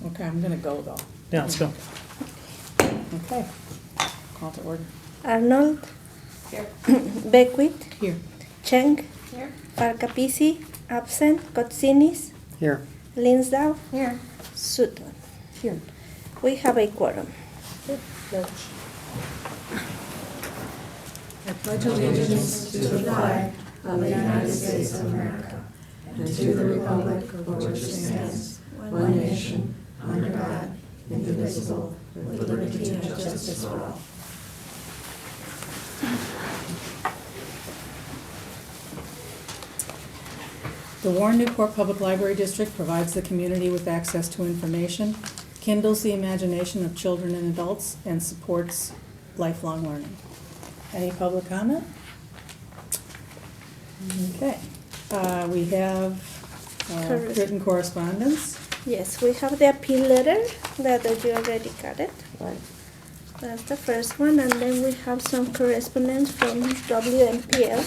Okay, I'm gonna go though. Yeah, let's go. Okay. Call to order. Arnold. Here. Beckwith. Here. Cheng. Here. Farkapisi. Absent. Kotsinis. Here. Linsdau. Here. Sutton. Here. We have a quorum. I pledge allegiance to the flag of the United States of America and to the republic for which it stands, one nation, under God, indivisible, with liberty and justice for all. The Warren Newport Public Library District provides the community with access to information, kindles the imagination of children and adults, and supports lifelong learning. Any public comment? Okay. We have written correspondence. Yes, we have the appeal letter that you already got it. That's the first one, and then we have some correspondence from WNPL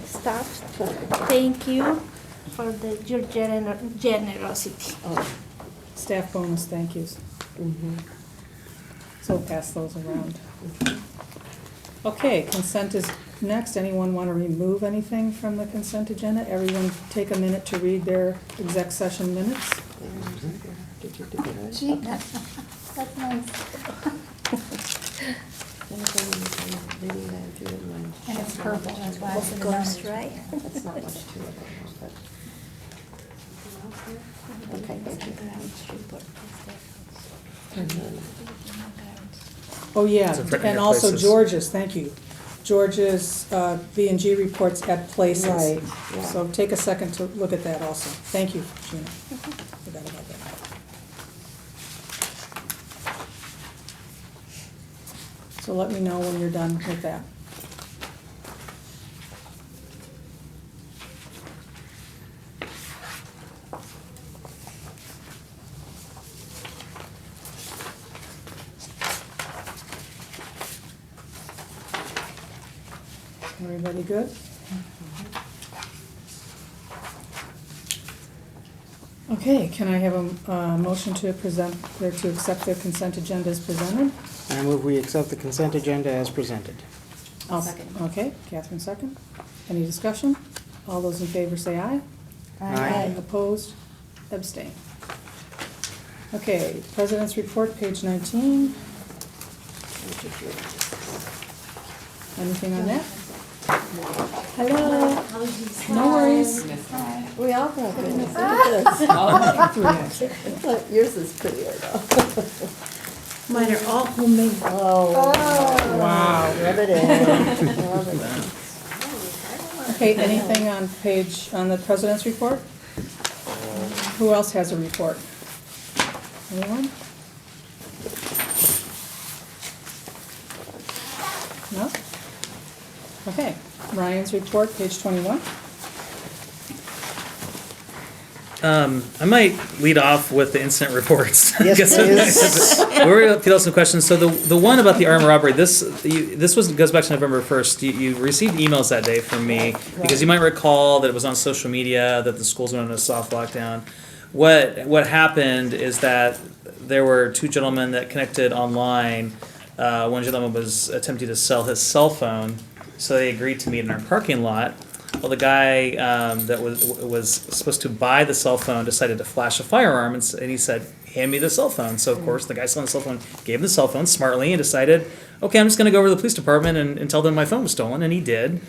staff. Thank you for your generosity. Staff bonus thank yous. So we'll pass those around. Okay, consent is next. Anyone want to remove anything from the consent agenda? Everyone take a minute to read their exec session minutes. Gee, that's nice. And it's purple, that's why it's in the Ghost, numbers. right? That's not much to it, but. Okay, thank you. Oh, yeah, It's a friend of and your also places. George's, thank you. George's V&G reports at places. Right, yeah. So take a second to look at that also. Thank you, Gina. Forgot about that. So let me know when you're done with that. Everybody good? Okay, can I have a motion to present, or to accept the consent agenda as presented? I move we accept the consent agenda as presented. Second. Okay, Catherine second. Any discussion? All those in favor say aye. Aye. Opposed? Abstain. Okay, President's Report, page 19. Anything on that? Hello. No worries. We all got goodness, look at this. Look, yours is prettier though. Mine are all homemade. Oh. Wow. Rub it in. Rub it in. Okay, anything on the President's Report? Who else has a report? Anyone? No? Okay, Ryan's report, page 21. I might lead off with the incident reports. Yes, please. We're field some questions. So the one about the armed robbery, this goes back to November 1st. You received emails that day from me because you might recall that it was on social media that the schools went on a soft lockdown. What happened is that there were two gentlemen that connected online. One gentleman was attempting to sell his cell phone, so they agreed to meet in our parking lot. Well, the guy that was supposed to buy the cell phone decided to flash a firearm, and he said, "Hand me the cell phone." So of course, the guy selling the cell phone gave him the cell phone smartly and decided, "Okay, I'm just going to go over to the police department and tell them my phone was stolen," and he did.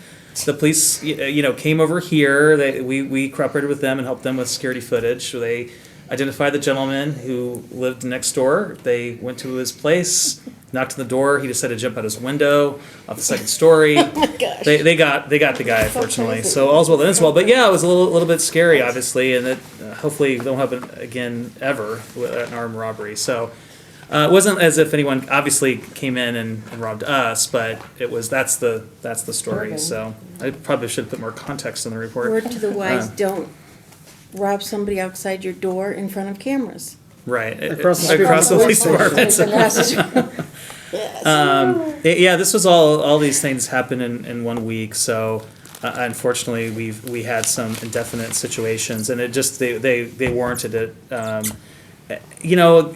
The police, came over here. We cooperated with them and helped them with security footage. They identified the gentleman who lived next door. They went to his place, knocked on the door. He decided to jump out his window off the second story. Oh my gosh. They got the guy, fortunately. crazy. So all's well that ends well. But yeah, it was a little bit scary, obviously, and it hopefully won't happen again ever with an armed robbery. So it wasn't as if anyone obviously came in and robbed us, but that's the story. Okay. So I probably should put more context in the report. Word to the wise, don't rob somebody outside your door in front of cameras. Right. Across the street Across the from the police department. Across the street. Yes. Yeah, this was all these things happened in 1 week. So unfortunately, we had some indefinite situations, and it just they warranted it. You know,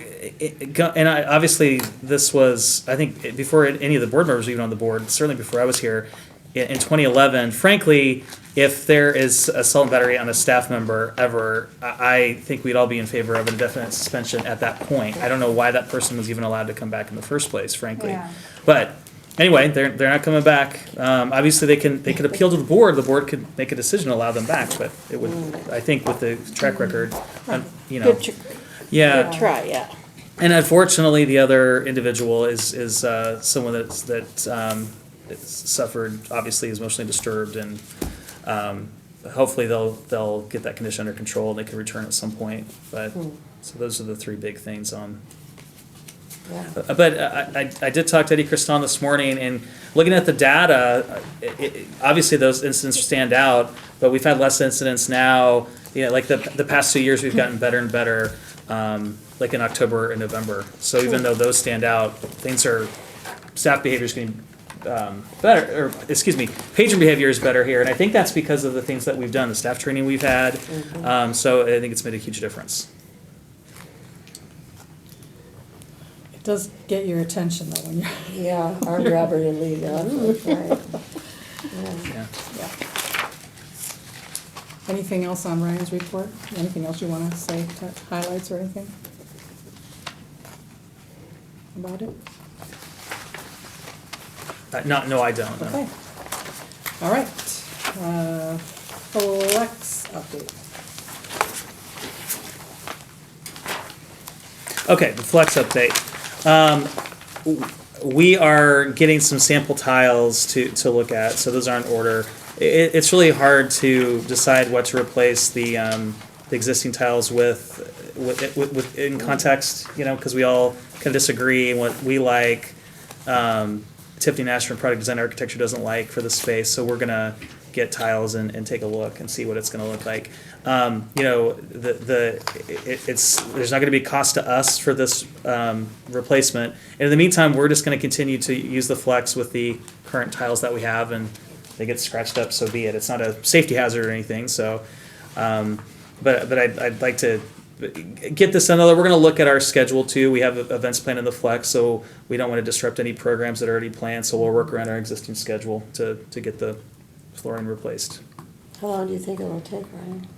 obviously this was, I think, before any of the board members were even on the board. Certainly before I was here in 2011. Frankly, if there is assault and battery on a staff member ever, I think we'd all be in favor of an indefinite suspension at that point. I don't know why that person was even allowed to come back in the first place, frankly. Yeah. But anyway, they're not coming back. Obviously, they could appeal to the board. The board could make a decision to allow them back. But it would, I think, with the track record, you know, yeah. Good try, yeah. And unfortunately, the other individual is someone that suffered, obviously is emotionally disturbed, and hopefully they'll get that condition under control and they can return at some point. But so those are the three big things on. Yeah. But I did talk to Eddie Criston this morning, and looking at the data, obviously those incidents stand out, but we've had less incidents now. You know, like the past 2 years, we've gotten better and better, like in October and November. So even though those stand out, staff behavior is getting better, or excuse me, patron behavior is better here, and I think that's because of the things that we've done, the staff training we've had. So I think it's made a huge difference. It does get your attention though when you're. Yeah, armed robbery and lead, yeah, that's right. Yeah. Yeah. Yeah. Anything else on Ryan's report? Anything else you want to say, highlights or anything about it? No, I don't. No. Okay. All right. Flex update. Okay, the Flex update. We are getting some sample tiles to look at, so those are in order. It's really hard to decide what to replace the existing tiles with in context, you know, because we all kind of disagree on what we like. Tiffany Nash from Product Design Architecture doesn't like for the space, so we're gonna get tiles and take a look and see what it's gonna look like. You know, there's not gonna be a cost to us for this replacement. And in the meantime, we're just gonna continue to use the Flex with the current tiles that we have, and they get scratched up, so be it. It's not a safety hazard or anything. So, but I'd like to get this done. We're going to look at our schedule too. We have events planned in the Flex, so we don't want to disrupt any programs that are already planned. So we'll work around our existing schedule to get the flooring replaced. How long do you think it'll take, Ryan?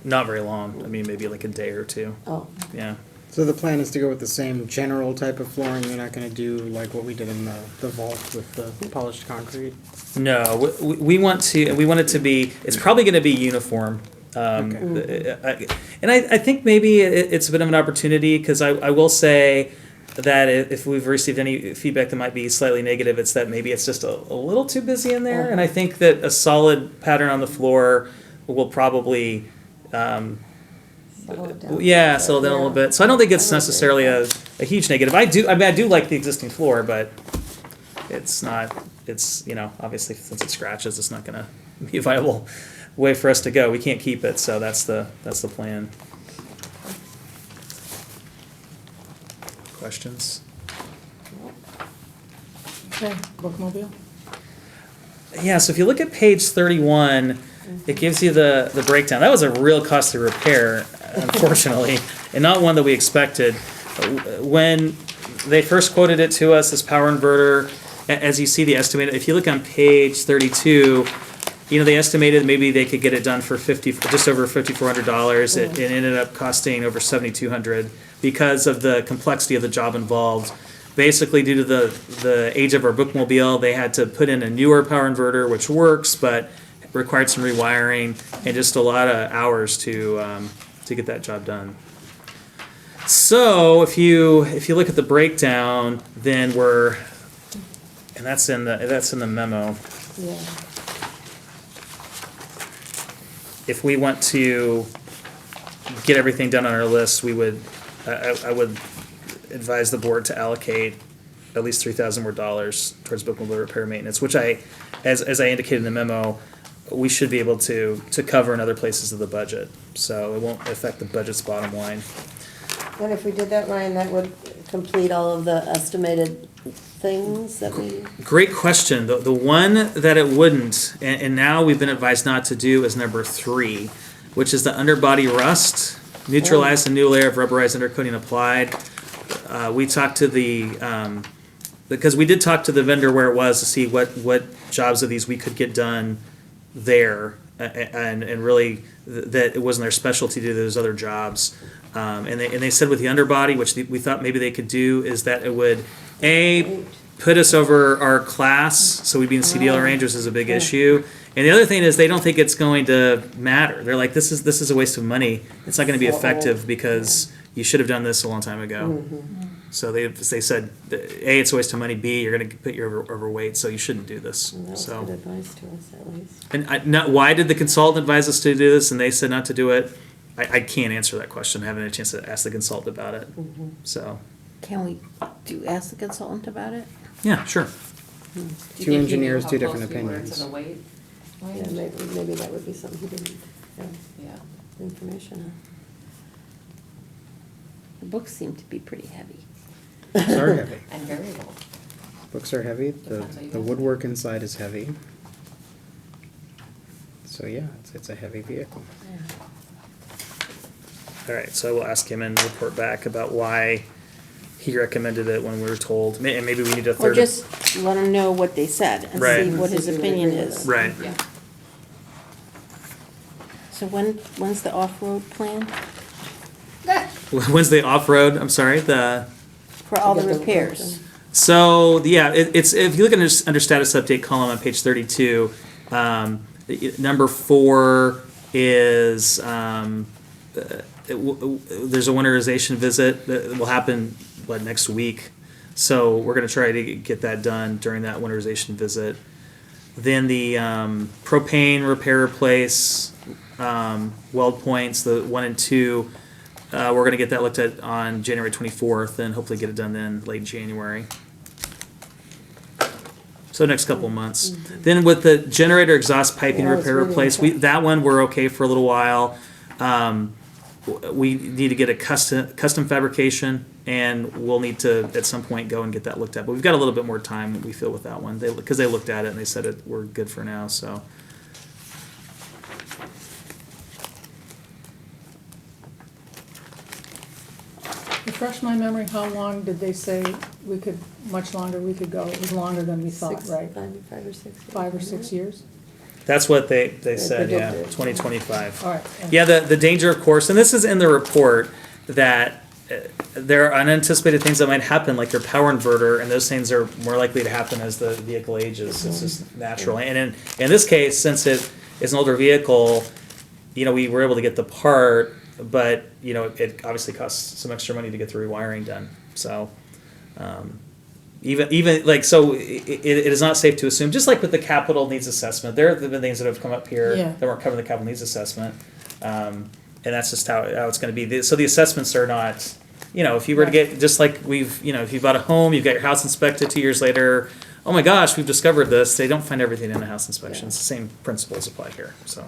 Not very long. I mean, maybe like a day or two. Oh, Yeah. So the plan is to go with the same general type of flooring. You're not going to do like what we did in the vault with the polished concrete. No, we want it to be. It's probably going to be uniform. And I think maybe it's a bit of an opportunity, because I will say that if we've received any feedback that might be slightly negative, it's that maybe it's just a little too busy in there. And I think that a solid pattern on the floor will probably settle it down. settle down a little bit. So I don't think it's necessarily a huge negative. I do like the existing floor, but it's not. It's, you know, obviously since it scratches, it's not going to be a viable way for us to go. We can't keep it, so that's the plan. Questions? Okay, bookmobile. Yeah, so if you look at page 31, it gives you the breakdown. That was a real costly repair, unfortunately, and not one that we expected. When they first quoted it to us, this power inverter, as you see the estimated, if you look on page 32, you know, they estimated maybe they could get it done for just over $5,400. It ended up costing over $7,200 because of the complexity of the job involved. Basically, due to the age of our bookmobile, they had to put in a newer power inverter, which works, but required some rewiring and just a lot of hours to get that job done. So if you look at the breakdown, then and that's in the memo. Yeah. If we want to get everything done on our list, I would advise the board to allocate at least $3,000 more towards bookmobile repair maintenance, which as I indicated in the memo, we should be able to cover in other places of the budget. So it won't affect the budget's bottom line. And if we did that, Ryan, that would complete all of the estimated things that we? Great question. The one that it wouldn't, and now we've been advised not to do, is number 3, which is the underbody rust. Neutralize a new layer of rubberized undercoating applied. We talked to because we did talk to the vendor where it was to see what jobs of these we could get done there, and really that it wasn't their specialty to do those other jobs. And they said with the underbody, which we thought maybe they could do, is that it would put us over our class, so we'd be in CDL range, which is a big issue. And the other thing is they don't think it's going to matter. They're like, this is a waste of money. It's not going to be effective because you should have done this a long time ago. So they said, A, it's a waste of money. B, you're going to put you overweight, so you shouldn't do this. And that was So, good advice to us, at least. and why did the consultant advise us to do this and they said not to do it? I can't answer that question. I haven't had a chance to ask the consultant about it. So, Can we ask the consultant about it? yeah, sure. Two engineers, two different opinions. Yeah, maybe that would be something he didn't have Yeah. information on. The books seem to be pretty heavy. Books are heavy. And variable. Books are heavy. Depends how you The measure. woodwork inside is heavy. So yeah, it's a heavy vehicle. All right, so I will ask him and report back about why he recommended it when we were told. And maybe we need a Or third. just let him know what they said and Right. see what his opinion is. Right. Yeah. So when's the off-road plan Wednesday off-road, I'm sorry, for all the To get the repairs? so, yeah, it's, if you look under status update column on page 32, number 4 is, there's a winterization visit that will happen, next week? So we're gonna try to get that done during that winterization visit. Then the propane repair replace, weld points, the 1 and 2, we're gonna get that looked at on January 24th and hopefully get it done then late January. So next couple of months. Then with the generator exhaust piping Yeah, it's repair really replace, that one we're okay for a little while. We need to get a custom fabrication, and we'll need to at some point go and get that looked at. But we've got a little bit more time, we feel, with that one, because they looked at it and they said we're good for now. So Refresh my memory, how long did they say much longer we could go? It was longer than we thought, right? 5 or 6 years. 5 or 6 years? that's what they said. Yeah, predicted. 2025. All right. Yeah, the danger, of course, and this is in the report, that there are unanticipated things that might happen, like your power inverter, and those things are more likely to happen as the vehicle ages. It's just natural. And in this case, since it is an older vehicle, we were able to get the part, but it obviously costs some extra money to get the rewiring done. So even like so, it is not safe to assume. Just like with the capital needs assessment, there have been things that have come up here Yeah. that weren't covered in the capital needs assessment. And that's just how it's going to be. So the assessments are not, if you were to get, just like if you bought a home, you've got your house inspected 2 years later, oh my gosh, we've discovered this. They don't find everything in a house inspection. It's the same principles apply here. So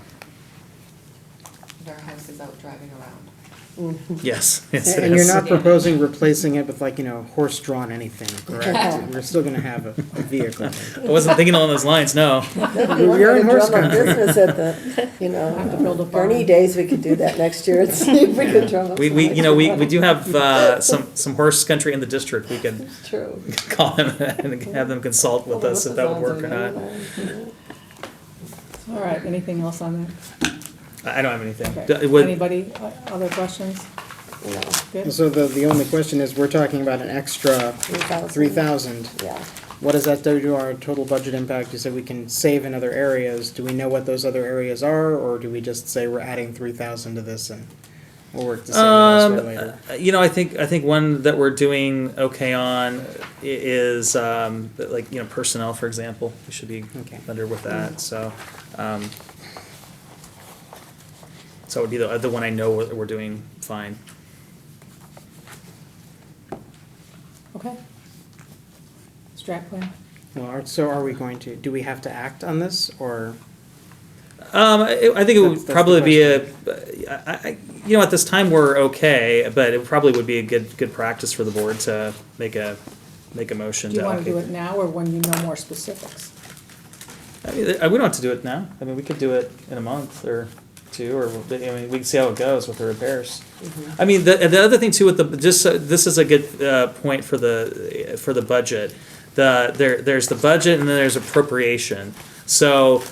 Our house is out driving around. yes, yes, it And you're is. not proposing replacing it with horse-drawn anything, correct? We're still gonna have a vehicle. I wasn't thinking along those lines. No. You're in horse Drum up country. business at the, Have to build a Bernie barn. days, we could do that next year and see if we could drum up. We we do have some horse country in the district. We could True. call them and have them consult with us if that would work or not. All right, anything else on that? I don't have anything. Okay. Would- Anybody, other questions? No, Good? So the only question is, we're talking about an extra 3,000. 3,000. Yeah. What does that do to our total budget impact? You said we can save in other areas. Do we know what those other areas are, or do we just say we're adding 3,000 to this and we'll work to save it elsewhere later? I think one that we're doing okay on is personnel, for example. We should be Okay. under with that. So so it would be the one I know we're doing fine. Okay. Strat plan? Well, so are we going to, do we have to act on this, or I think it would That's the probably be question. at this time we're okay, but it probably would be a good practice for the board to make a motion Do you to want to do allocate. it now or when you know more specifics? I mean, we don't have to do it now. I mean, we could do it in a month or two, or we can see how it goes with the repairs. I mean, the other thing too with this is a good point for the budget. There's the budget and then there's appropriation. So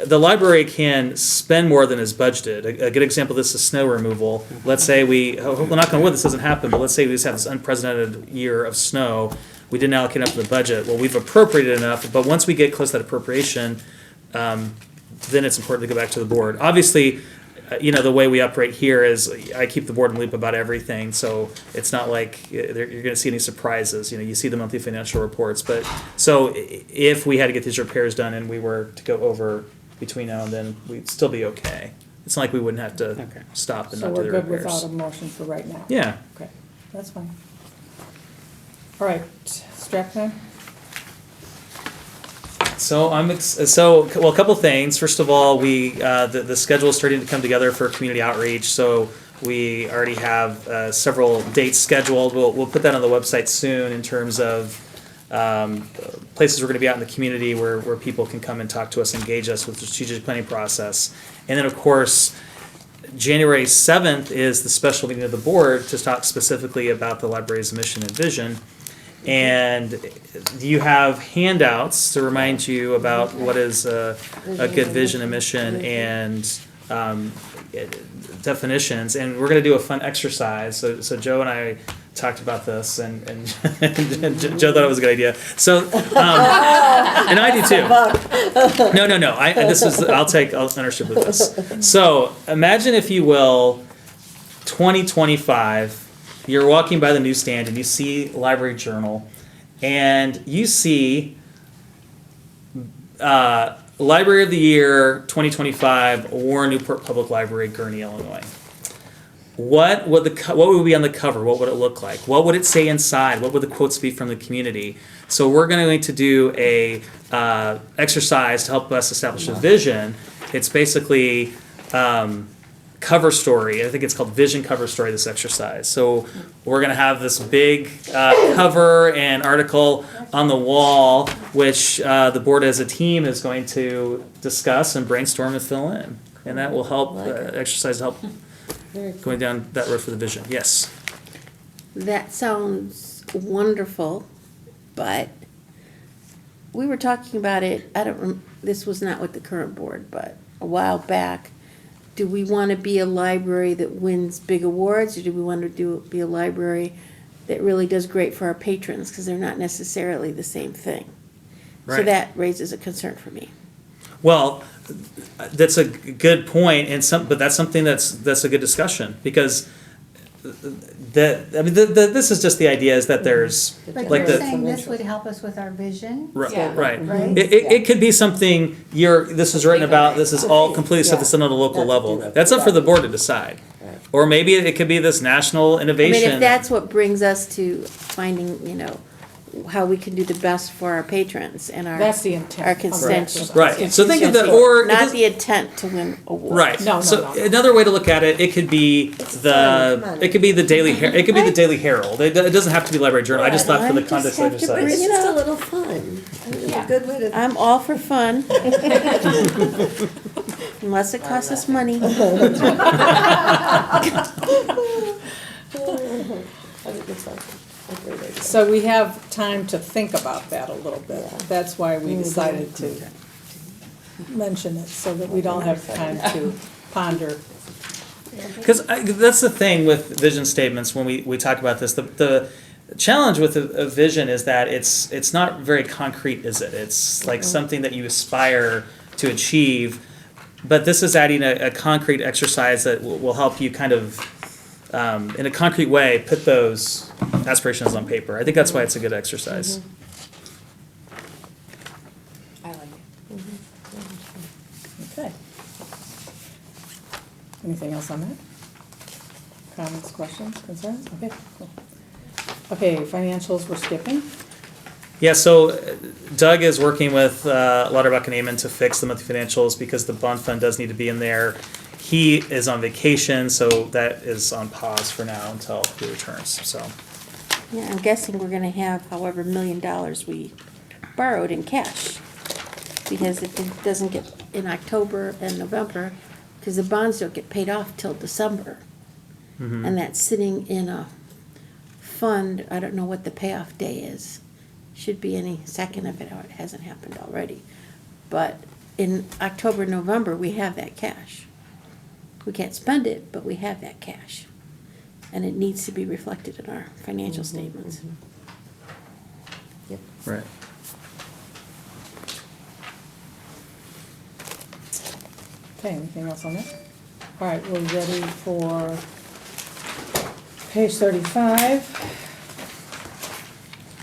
the library can spend more than is budgeted. A good example of this is snow removal. Let's say well, knock on wood, this doesn't happen, but let's say we just have this unprecedented year of snow. We didn't allocate enough to the budget. Well, we've appropriated enough, but once we get close to that appropriation, then it's important to go back to the board. Obviously, the way we operate here is I keep the board in the loop about everything, so it's not like you're going to see any surprises. You see the monthly financial reports, but so if we had to get these repairs done and we were to go over between now and then, we'd still be okay. It's not like we wouldn't have to Okay. stop and So not do we're the good repairs. without a motion for right now? Yeah. Okay, that's fine. All right, strap plan? So well, a couple things. First of all, the schedule is starting to come together for community outreach. So we already have several dates scheduled. We'll put that on the website soon in terms of places we're going to be out in the community where people can come and talk to us, engage us with the strategic planning process. And then of course, January 7th is the special meeting of the board to talk specifically about the library's mission and vision. And you have handouts to remind you about what is a good vision and mission and definitions. And we're going to do a fun exercise. So Joe and I talked about this, and Joe thought it was a good idea. So, and I do too. No. I'll ownership with this. So imagine, if you will, 2025. You're walking by the newsstand and you see Library Journal, and you see Library of the Year 2025, Warren Newport Public Library, Gurnee, Illinois. What would be on the cover? What would it look like? What would it say inside? What would the quotes be from the community? So we're going to do a exercise to help us establish a vision. It's basically cover story. I think it's called Vision Cover Story, this exercise. So we're going to have this big cover and article on the wall, which the board as a team is going to discuss and brainstorm and fill in. And that will help, exercise help going down that road for the vision. Yes? That sounds wonderful, but we were talking about it, this was not with the current board, but a while back. Do we want to be a library that wins big awards, or do we want to be a library that really does great for our patrons, because they're not necessarily the same thing? So Right. that raises a concern for me. Well, that's a good point, but that's something that's a good discussion, because this is just the idea is that there's But like you're the saying this would help us with our vision? Yeah. right. Right? It could be something this is written about. This is all completely stuff that's done on a local level. That's up for the board to decide, or maybe it could be this national I innovation. mean, if that's what brings us to finding, how we can do the best for our patrons and our. That's the intent. Our of the constituents. exercise. Right. So think of that, or it Not doesn't- the intent to win awards. Right. No. So another way to look at it, it could be fun, come on. it could be the Daily Herald. It doesn't have to be Library Journal. I just thought for the I just context have to exercise. bring It's it just a up. little fun. I mean, Yeah. a good way to. I'm all for fun. Unless it costs us money. I think it's a great idea. So we have time to think about that a little bit. Yeah. That's why we decided to mention it, so that we'd all have time to ponder. Because that's the thing with vision statements when we talk about this. The challenge with a vision is that it's not very concrete, is it? It's like something that you aspire to achieve, but this is adding a concrete exercise that will help you kind of, in a concrete way, put those aspirations on paper. I think that's why it's a good exercise. I like it. Okay. Anything else on that? Comments, questions, concerns? Okay, cool. Okay, financials we're skipping. Yeah, so Doug is working with Lauterbach and Amon to fix the monthly financials because the bond fund does need to be in there. He is on vacation, so that is on pause for now until he returns, so. Yeah, I'm guessing we're gonna have however $1 million we borrowed in cash. Because if it doesn't get in October and November, because the bonds don't get paid off till December. Mhm. And that's sitting in a fund, I don't know what the payoff day is. Should be any second if it hasn't happened already. But in October, November, we have that cash. We can't spend it, but we have that cash. And it needs to be reflected in our financial statements. Yep. Right. Okay, anything else on this? All right, we're ready for page 35.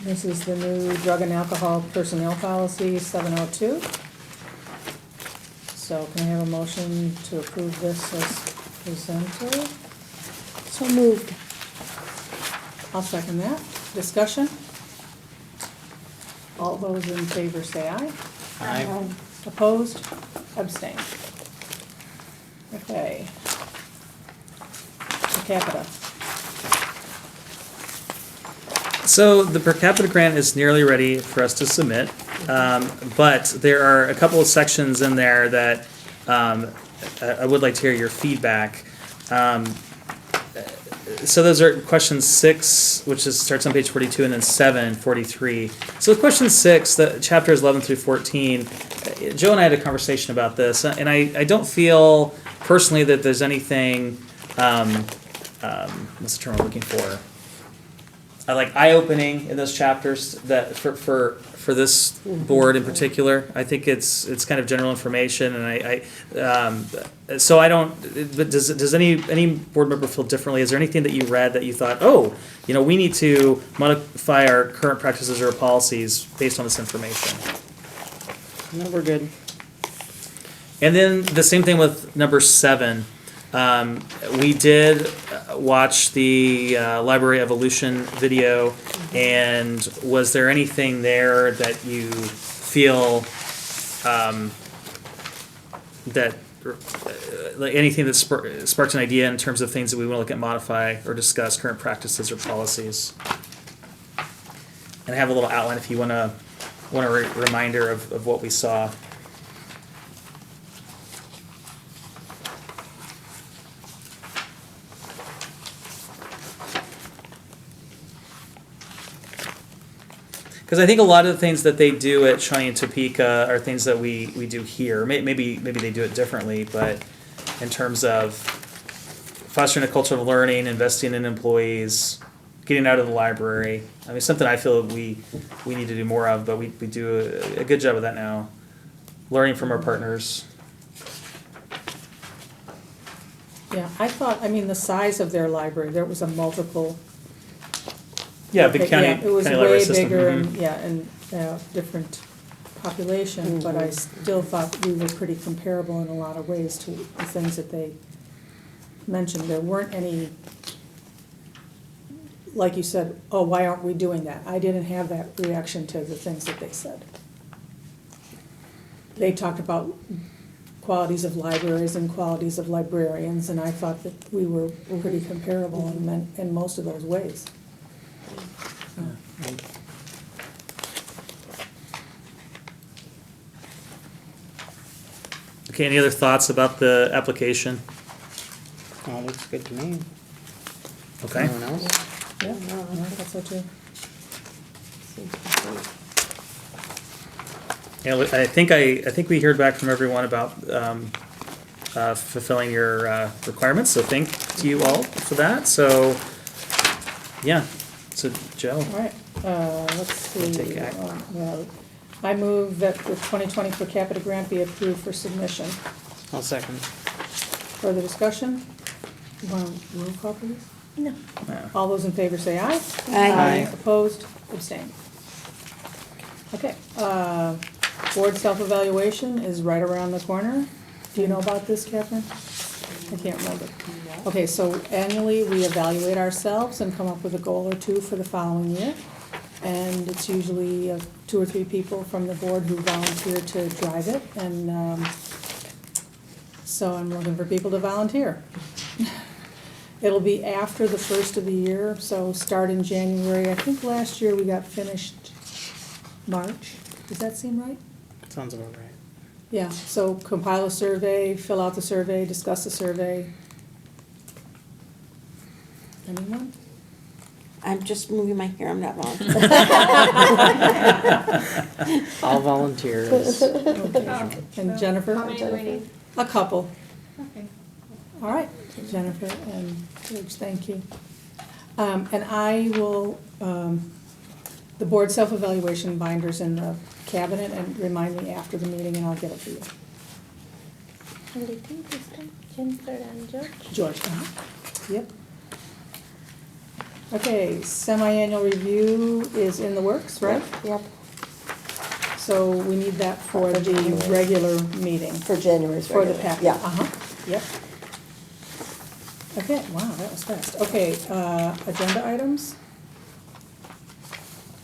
This is the new drug and alcohol personnel policy, 702. So can I have a motion to approve this as presented? So moved. I'll second that. Discussion? All those in favor say aye. Aye. Opposed? Abstained. Okay. Per capita. So the per capita grant is nearly ready for us to submit, but there are a couple of sections in there that I would like to hear your feedback. So those are question 6, which starts on page 42, and then 7, 43. So question 6, the chapters 11 through 14, Joe and I had a conversation about this, and I don't feel personally that there's anything, what's the term I'm looking for? Like eye-opening in those chapters that for this board in particular. I think it's kind of general information, and so I don't. But does any board member feel differently? Is there anything that you read that you thought, oh, we need to modify our current practices or policies based on this information? No, we're good. And then the same thing with number 7. We did watch the Library Evolution video, and was there anything there that you feel that like anything that sparked an idea in terms of things that we want to look at, modify, or discuss current practices or policies? And I have a little outline if you want a reminder of what we saw. Because I think a lot of the things that they do at Shawnee and Topeka are things that we do here. Maybe they do it differently, but in terms of fostering a culture of learning, investing in employees, getting out of the library. I mean, something I feel we need to do more of, but we do a good job of that now. Learning from our partners. Yeah, I thought, the size of their library, there was a multiple. Yeah, big county, Yeah, it was county library way system. bigger Mhm. and different population, but I still thought we were pretty comparable in a lot of ways to the things that they mentioned. There weren't any, like you said, oh, why aren't we doing that? I didn't have that reaction to the things that they said. They talked about qualities of libraries and qualities of librarians, and I thought that we were pretty comparable in most of those ways. Okay, any other thoughts about the application? Oh, looks good to me. Okay. Anyone else? Yeah, I thought so too. Yeah, I think we heard back from everyone about fulfilling your requirements. So thank to you all for that. So yeah, so Joe. All right, let's see. Take act. I move that the 2020 per capita grant be approved for submission. I'll second. Further discussion? You want a roll call, please? No. All those in favor say aye. Aye. Opposed, abstained. Okay, board self-evaluation is right around the corner. Do you know about this, Catherine? I can't remember. Okay, so annually, we evaluate ourselves and come up with a goal or two for the following year. And it's usually 2 or 3 people from the board who volunteer to drive it, and so I'm looking for people to volunteer. It'll be after the first of the year, so start in January. I think last year we got finished March. Does that seem right? Sounds about right. Yeah, so compile a survey, fill out the survey, discuss the survey. Anyone? I'm just moving my hair, I'm not volunteering. All volunteers. Okay. And Jennifer? How many do we need? A couple. Okay. All right, Jennifer and George, thank you. And I will, the board self-evaluation binder's in the cabinet, and remind me after the meeting and I'll get it to you. Only two this time, Jennifer and George. George, yep. Okay, semi-annual review is in the works, right? Yep, So we need that for For the January. regular meeting. for January's For the regular. packet. Yeah. Uh-huh, yep. Okay, wow, that was fast. Okay, agenda items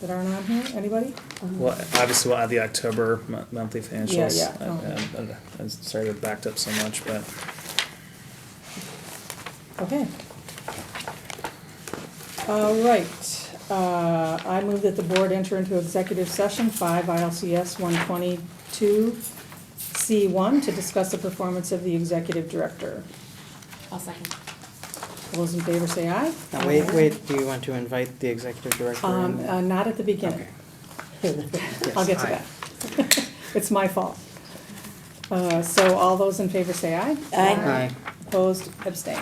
that aren't on here, anybody? Well, obviously, we'll add the October monthly financials. Yeah, yeah. I'm sorry it backed up so much, but Okay. All right, I move that the board enter into executive session 5 ILCS 122C1 to discuss the performance of the executive director. I'll second. All those in favor say aye. Now, wait, do you want to invite the executive director? in? Not at the beginning. Okay. I'll get to Yes, that. It's my fault. So all those in favor say aye. Aye. Opposed, abstain.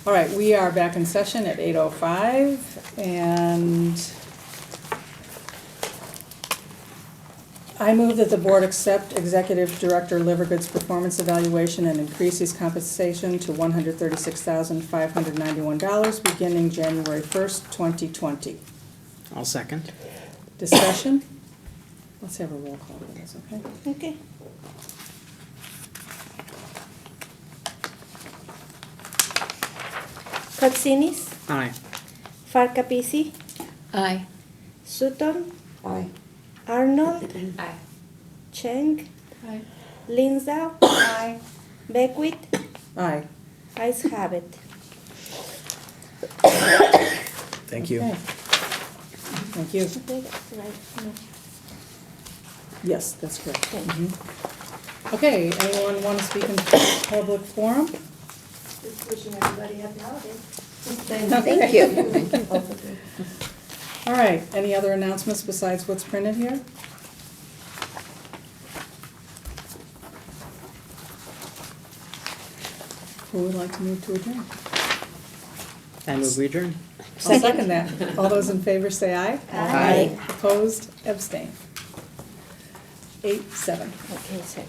All right, we are back in session at 8:05, and I move that the board accept Executive Director Livergood's performance evaluation and increase his compensation to $136,591 beginning January 1st, 2020. I'll second. Discussion? Let's have a roll call for this, okay? Okay. Katsinis, Aye. Farkapisi, Aye. Sutton, Aye. Arnold, Aye. Cheng, Aye. Linzau, Aye. Beckwith, Aye. ayes have it. thank you. Okay. Thank you. Okay, that's right. No. Yes, that's correct. Thank Mhm. Okay, anyone want to speak in public forum? Just wishing everybody happy holidays. Thank you. All right, any other announcements besides what's printed here? Who would like to move to adjourn? I move we adjourn. I'll second that. All those in favor say aye. Aye. Opposed, abstain. 8-7. Okay, sir.